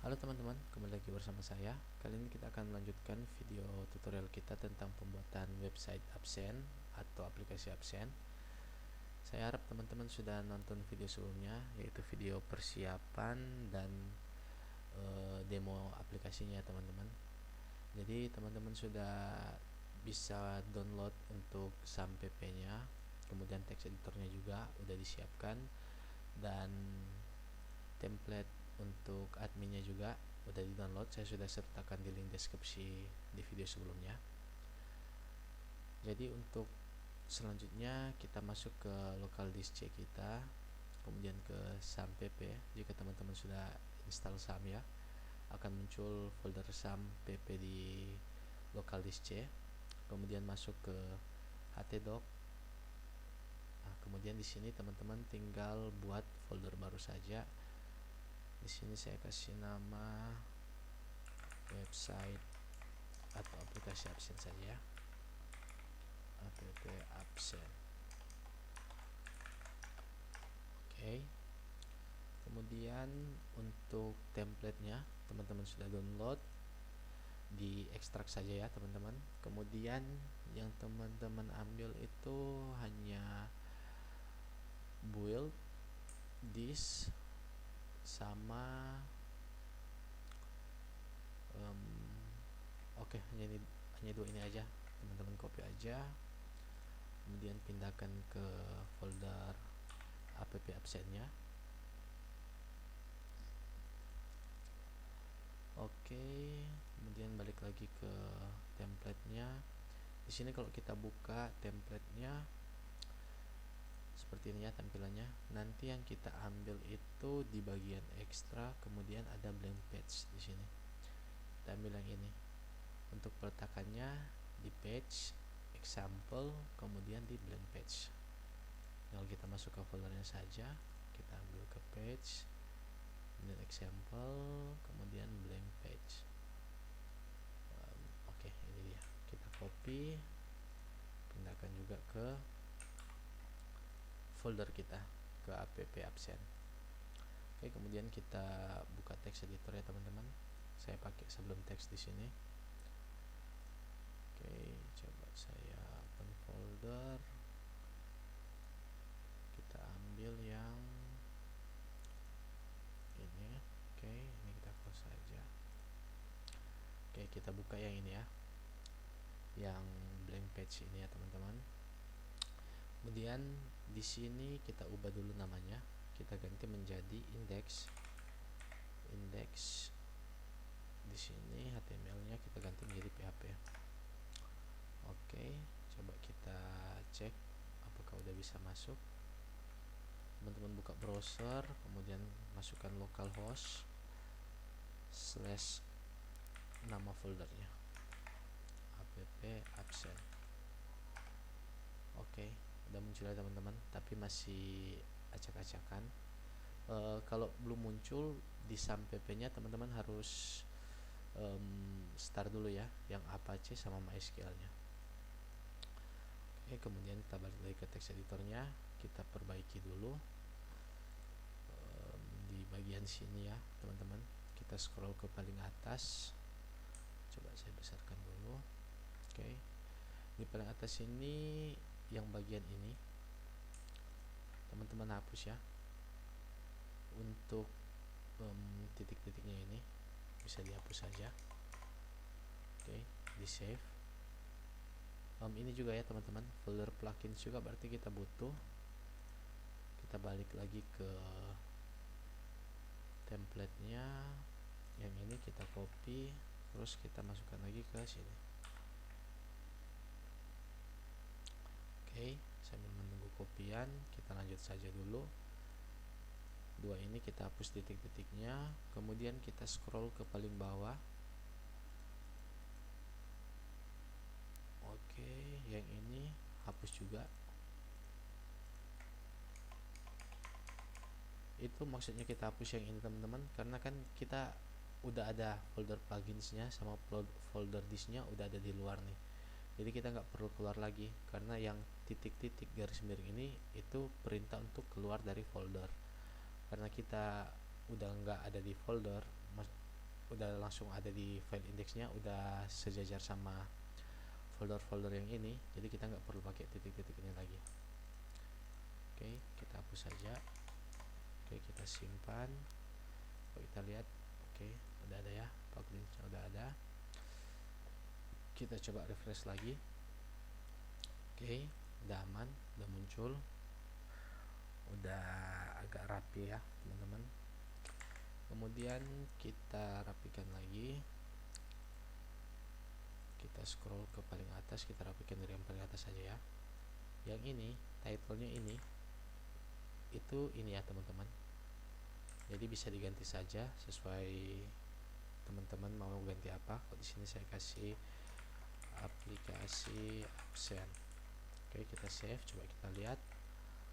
Halo teman-teman, kembali lagi bersama saya. Kali ini kita akan melanjutkan video tutorial kita tentang pembuatan website absen atau aplikasi absen. Saya harap teman-teman sudah nonton video sebelumnya, yaitu video persiapan dan demo aplikasinya teman-teman. Jadi teman-teman sudah bisa download untuk SAM-pp-nya, kemudian text editornya juga udah disiapkan, dan template untuk adminnya juga udah di download. Saya sudah sertakan di link deskripsi di video sebelumnya. Jadi untuk selanjutnya kita masuk ke local disk C kita, kemudian ke SAM-pp. Jika teman-teman sudah install SAM ya, akan muncul folder SAM-pp di local disk C. Kemudian masuk ke htdoc. Nah, kemudian di sini teman-teman tinggal buat folder baru saja. Di sini saya kasih nama website atau aplikasi absen saja, app absen. Oke. Kemudian untuk templatenya teman-teman sudah download, di ekstrak saja ya teman-teman. Kemudian yang teman-teman ambil itu hanya build, this, sama oke, hanya dua ini aja. Teman-teman copy aja, kemudian pindahkan ke folder app absennya. Oke, kemudian balik lagi ke templatenya. Di sini kalau kita buka templatenya seperti ini ya tampilannya. Nanti yang kita ambil itu di bagian ekstra, kemudian ada blank page di sini. Kita ambil yang ini. Untuk peletakannya di page example, kemudian di blank page. Kalau kita masuk ke foldernya saja, kita ambil ke page, kemudian example, kemudian blank page. Oke, ini dia. Kita copy, pindahkan juga ke folder kita, ke app absen. Oke, kemudian kita buka text editor ya teman-teman. Saya pakai sebelum teks di sini. Oke, coba saya open folder. Kita ambil yang ini. Oke, ini kita close saja. Oke, kita buka yang ini ya, yang blank page ini ya teman-teman. Kemudian di sini kita ubah dulu namanya. Kita ganti menjadi index. Di sini HTML-nya kita ganti menjadi PHP. Oke, coba kita cek apakah udah bisa masuk. Teman-teman buka browser, kemudian masukkan localhost / nama foldernya app absen. Oke, udah muncul ya teman-teman, tapi masih acak-acakan. Kalau belum muncul di SAM-pp-nya teman-teman harus start dulu ya, yang Apache sama MySQL-nya. Oke, kemudian kita balik lagi ke text editornya, kita perbaiki dulu di bagian sini ya teman-teman. Kita scroll ke paling atas, coba saya besarkan dulu. Oke, di paling atas ini yang bagian ini teman-teman hapus ya. Untuk titik-titiknya ini bisa dihapus saja. Oke, di save. Ini juga ya teman-teman, folder plugins juga berarti kita butuh. Kita balik lagi ke templatenya, yang ini kita copy, terus kita masukkan lagi ke sini. Oke, sambil menunggu kopian, kita lanjut saja dulu. Dua ini kita hapus titik-titiknya, kemudian kita scroll ke paling bawah. Oke, yang ini hapus juga. Itu maksudnya kita hapus yang ini teman-teman, karena kan kita udah ada folder pluginsnya sama folder disknya udah ada di luar nih. Jadi kita nggak perlu keluar lagi, karena yang titik-titik garis miring ini itu perintah untuk keluar dari folder. Karena kita udah nggak ada di folder, udah langsung ada di file indeksnya, udah sejajar sama folder-folder yang ini, jadi kita nggak perlu pakai titik-titik ini lagi. Oke, kita hapus saja. Oke, kita simpan. Kalau kita lihat, oke, udah ada ya, publishnya udah ada. Kita coba refresh lagi. Oke, udah aman, udah muncul, udah agak rapi ya teman-teman. Kemudian kita rapikan lagi, kita scroll ke paling atas, kita rapikan dari yang paling atas saja ya. Yang ini title-nya ini, itu ini ya teman-teman, jadi bisa diganti saja sesuai teman-teman mau ganti apa. Kalau di sini saya kasih aplikasi absen. Oke, kita save, coba kita lihat.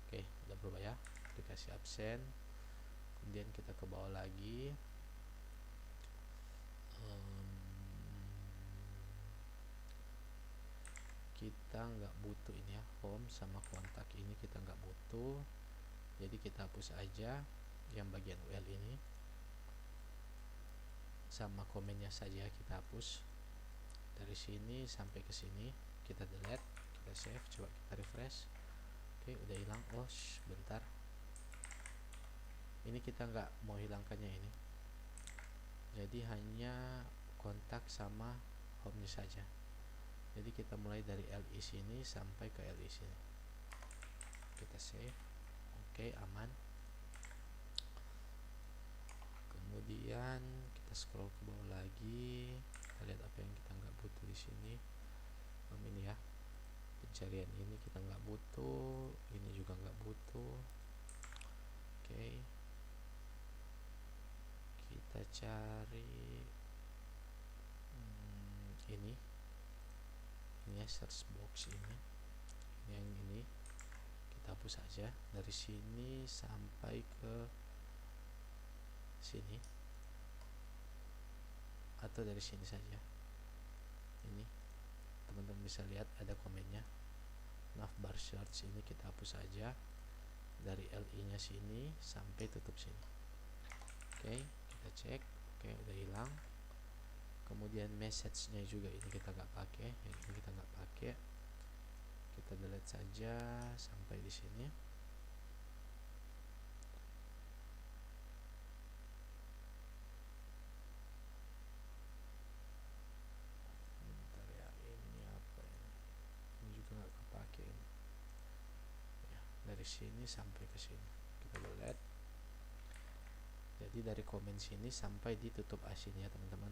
Oke, udah berubah ya, aplikasi absen. Kemudian kita ke bawah lagi, kita nggak butuh ini ya, home sama kontak ini kita nggak butuh, jadi kita hapus aja yang bagian UL ini, sama komennya saja kita hapus. Dari sini sampai ke sini kita delete, kita save, coba kita refresh. Oke, udah hilang. Oh bentar, ini kita nggak mau hilangkannya ini, jadi hanya kontak sama home nya saja. Jadi kita mulai dari LI sini sampai ke LI sini, kita save. Oke, aman. Kemudian kita scroll ke bawah lagi, kita lihat apa yang kita nggak butuh di sini. Ini ya, pencarian ini kita nggak butuh, ini juga nggak butuh. Oke, kita cari ini ya, search box ini yang ini kita hapus saja. Dari sini sampai ke sini, atau dari sini saja. Ini teman-teman bisa lihat ada komennya, navbar search ini kita hapus saja. Dari LI nya sini sampai tutup sini. Oke, kita cek. Oke, udah hilang. Kemudian message nya juga ini kita nggak pakai, yang ini kita nggak pakai, kita delete saja sampai di sini. Bentar ya, ini apa ini juga nggak kepake ini ya. Dari sini sampai ke sini kita delete, jadi dari komen sini sampai ditutup asin ya teman-teman.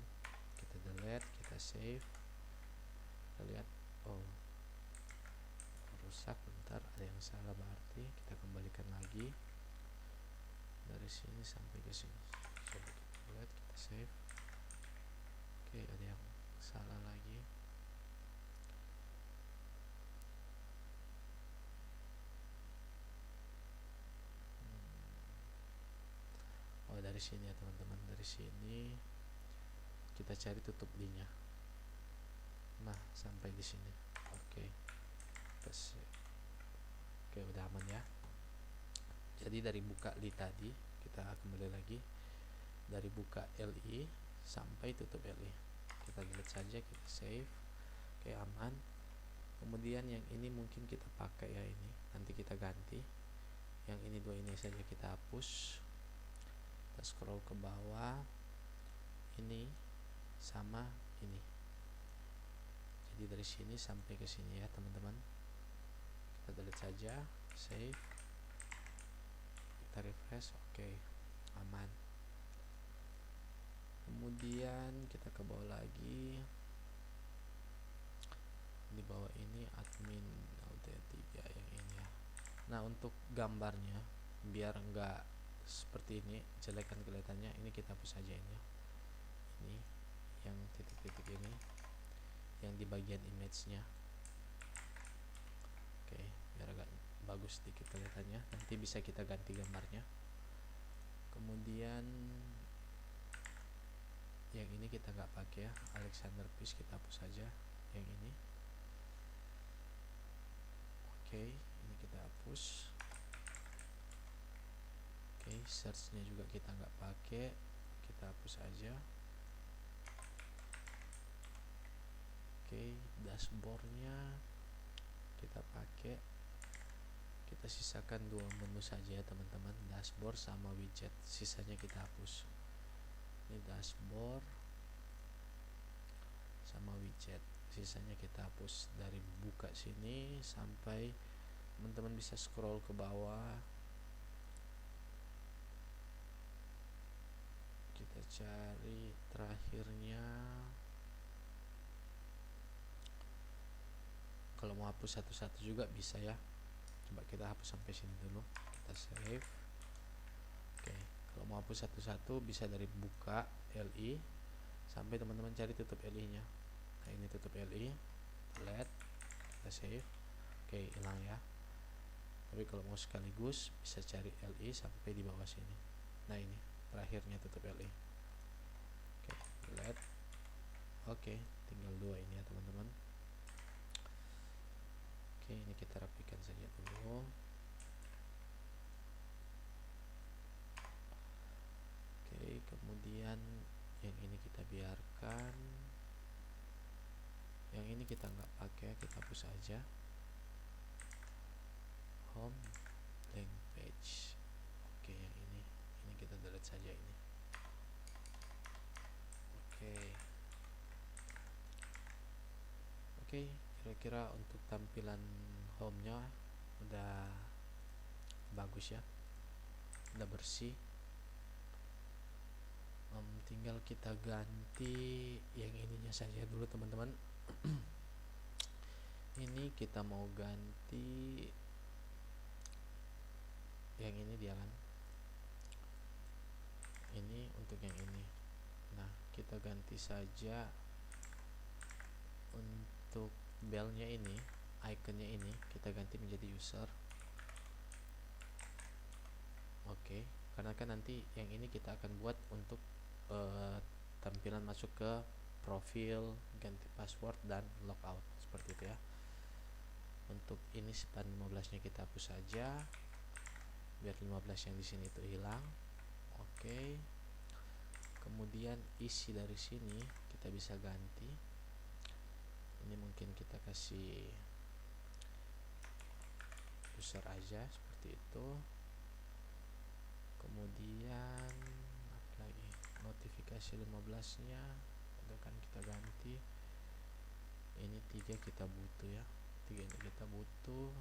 Kita delete, kita save, kita lihat, oh rusak, bentar, ada yang salah, berarti kita kembalikan lagi dari sini sampai ke sini. Coba kita lihat, kita save. Oke, ada yang salah lagi. Oh, dari sini ya teman-teman, dari sini kita cari tutup linknya. Nah, sampai di sini. Oke, oke, udah aman ya. Jadi dari buka li tadi, kita kembali lagi dari buka LI sampai tutup LI, kita delete saja, kita save. Oke, aman. Kemudian yang ini mungkin kita pakai ya, ini nanti kita ganti. Yang ini dua ini saja kita hapus. Kita scroll ke bawah, ini sama ini, jadi dari sini sampai ke sini ya teman-teman. Kita delete saja, save, kita refresh. Oke, aman. Kemudian kita ke bawah lagi, di bawah ini admin LT3 yang ini ya. Nah, untuk gambarnya biar enggak seperti ini jelek kan kelihatannya, ini kita hapus saja ini ya. Ini yang titik-titik ini yang di bagian image-nya. Oke, biar agak bagus sedikit kelihatannya, nanti bisa kita ganti gambarnya. Kemudian yang ini kita nggak pakai ya, Alexander Peace, kita hapus saja yang ini. Oke, ini kita hapus. Oke, search nya juga kita nggak pakai, kita hapus aja. Oke, dashboardnya kita pakai, kita sisakan dua menu saja ya teman-teman, dashboard sama widget, sisanya kita hapus. Ini dashboard sama widget, sisanya kita hapus. Dari buka sini sampai teman-teman bisa scroll ke bawah, kita cari terakhirnya. Kalau mau hapus satu-satu juga bisa ya. Coba kita hapus sampai sini dulu, kita save. Oke, kalau mau hapus satu-satu bisa dari buka LI sampai teman-teman cari tutup LI nya. Nah, ini tutup LI, delete, kita save. Oke, hilang ya. Tapi kalau mau sekaligus bisa cari LI sampai di bawah sini. Nah, ini terakhirnya tutup LI. Oke, delete. Oke, tinggal dua ini ya teman-teman. Oke, ini kita rapikan saja dulu. Oke, kemudian yang ini kita biarkan, yang ini kita nggak pakai, kita hapus aja. Home, blank page. Oke, yang ini kita delete saja ini. Oke, kira-kira untuk tampilan home-nya udah bagus ya, udah bersih. Tinggal kita ganti yang ininya saja dulu teman-teman. Ini kita mau ganti yang ini dia kan, ini untuk yang ini. Nah, kita ganti saja untuk bell-nya ini, ikonnya ini kita ganti menjadi user. Oke, karena kan nanti yang ini kita akan buat untuk tampilan masuk ke profil, ganti password dan logout seperti itu ya. Untuk ini span 15 nya kita hapus saja biar 15 yang di sini itu hilang. Oke, kemudian isi dari sini kita bisa ganti. Ini mungkin kita kasih user aja seperti itu. Kemudian apa lagi, notifikasi 15 nya udah kan kita ganti. Ini 3 kita butuh ya, 3 ini kita butuh,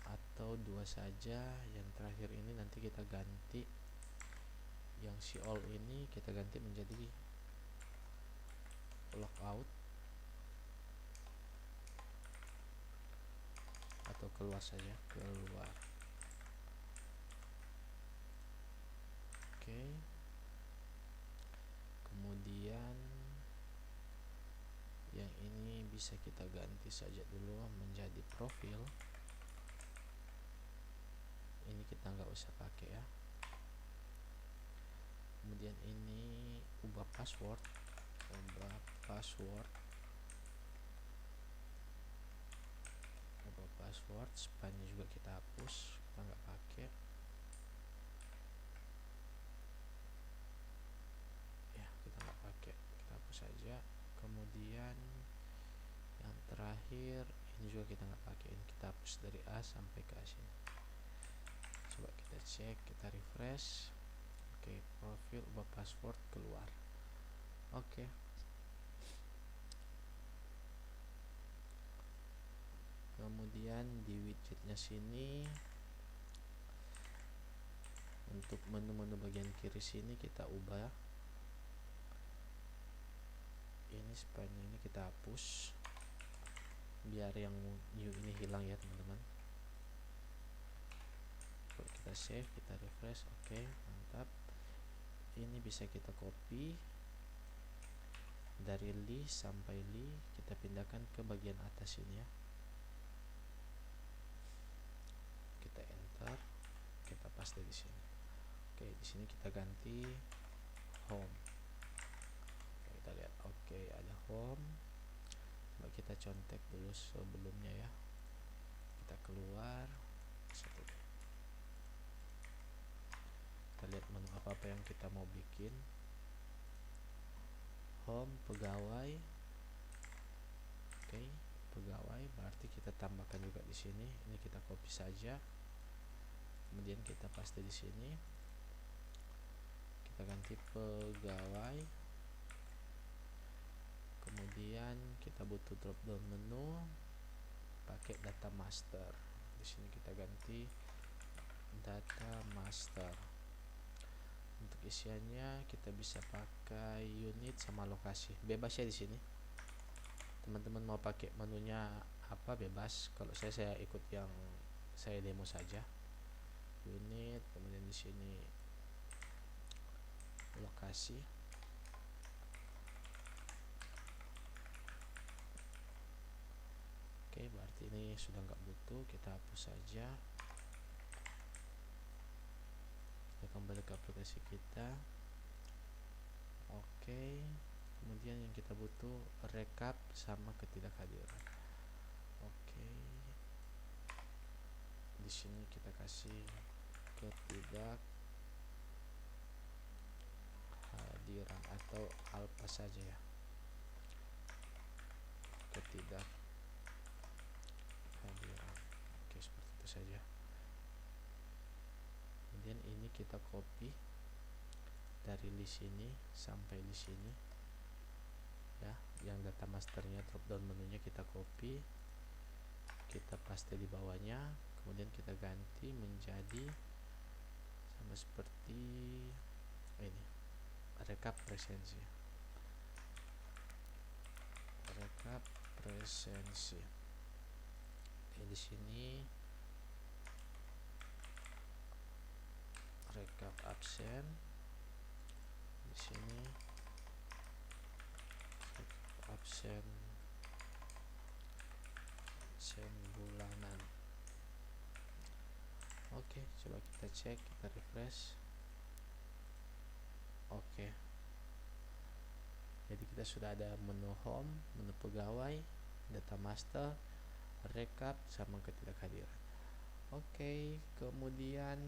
atau 2 saja. Yang terakhir ini nanti kita ganti, yang si all ini kita ganti menjadi logout atau keluar saja, keluar. Oke, kemudian yang ini bisa kita ganti saja dulu menjadi profil. Ini kita nggak usah pakai ya. Kemudian ini ubah password, span-nya juga kita hapus, kita nggak pakai ya, kita nggak pakai, kita hapus saja. Kemudian yang terakhir ini juga kita nggak pakai, ini kita hapus dari A sampai ke A sini. Coba kita cek, kita refresh. Oke, profil, ubah password, keluar. Oke, kemudian di widgetnya sini untuk menu-menu bagian kiri sini kita ubah. Ini span-nya ini kita hapus biar yang new ini hilang ya teman-teman. Kalau kita save, kita refresh. Oke, mantap. Ini bisa kita copy dari list sampai list, kita pindahkan ke bagian atas ini ya. Kita enter, kita paste di sini. Oke, di sini kita ganti home. Oke, kita lihat. Oke, ada home. Coba kita contek dulu sebelumnya ya. Kita keluar. Kita lihat menu apa yang kita mau bikin. Home, pegawai, Oke, pegawai berarti kita tambahkan juga di sini. Ini kita copy saja, kemudian kita paste di sini. Kita ganti pegawai, kemudian kita butuh drop down menu pakai data master. Di sini kita ganti data master. Untuk isiannya kita bisa pakai unit sama lokasi, bebas ya. Di sini teman-teman mau pakai menunya apa bebas. Kalau saya ikut yang saya demo saja. Unit, kemudian di sini lokasi. Oke, berarti ini sudah nggak butuh, kita hapus saja. Kita kembali ke aplikasi kita. Oke, kemudian yang kita butuh rekap sama ketidakhadiran. Oke, di sini kita kasih ketidakhadiran atau alpha saja ya, ketidakhadiran. Oke, seperti itu saja. Kemudian ini kita copy dari list ini sampai di sini ya, yang data masternya, drop down menunya kita copy, kita paste di bawahnya, kemudian kita ganti menjadi sama seperti ini, rekap presensi. Rekap presensi. Di sini rekap absen, di sini absen bulanan. Oke, coba kita cek, kita refresh. Oke, jadi kita sudah ada menu home, menu pegawai, data master, rekap sama ketidakhadiran. Oke, kemudian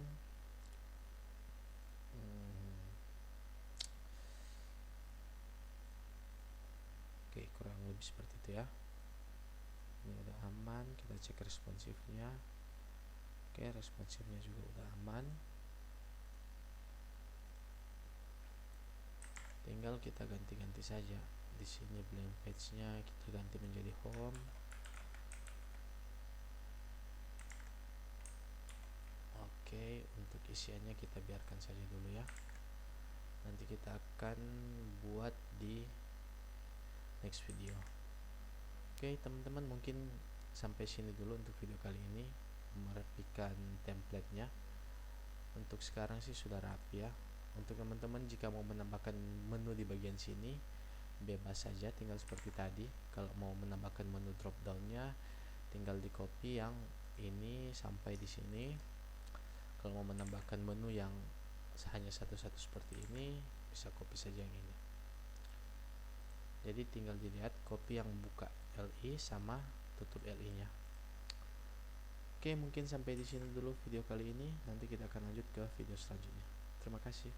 oke, kurang lebih seperti itu ya. Ini udah aman, kita cek responsifnya. Oke, responsifnya juga udah aman. Tinggal kita ganti-ganti saja. Di sini blank page-nya kita ganti menjadi home. Oke, untuk isiannya kita biarkan saja dulu ya. Nanti kita akan buat di next video. Oke, teman-teman, mungkin sampai sini dulu untuk video kali ini, merapikan template-nya. Untuk sekarang sih sudah rapi ya. Untuk teman-teman jika mau menambahkan menu di bagian sini, bebas saja, tinggal seperti tadi. Kalau mau menambahkan menu drop down-nya, tinggal di copy yang ini sampai di sini. Kalau mau menambahkan menu yang hanya satu-satu seperti ini, bisa copy saja yang ini. Jadi tinggal dilihat copy yang buka LI sama tutup LI-nya. Oke, mungkin sampai di sini dulu video kali ini. Nanti kita akan lanjut ke video selanjutnya. Terima kasih.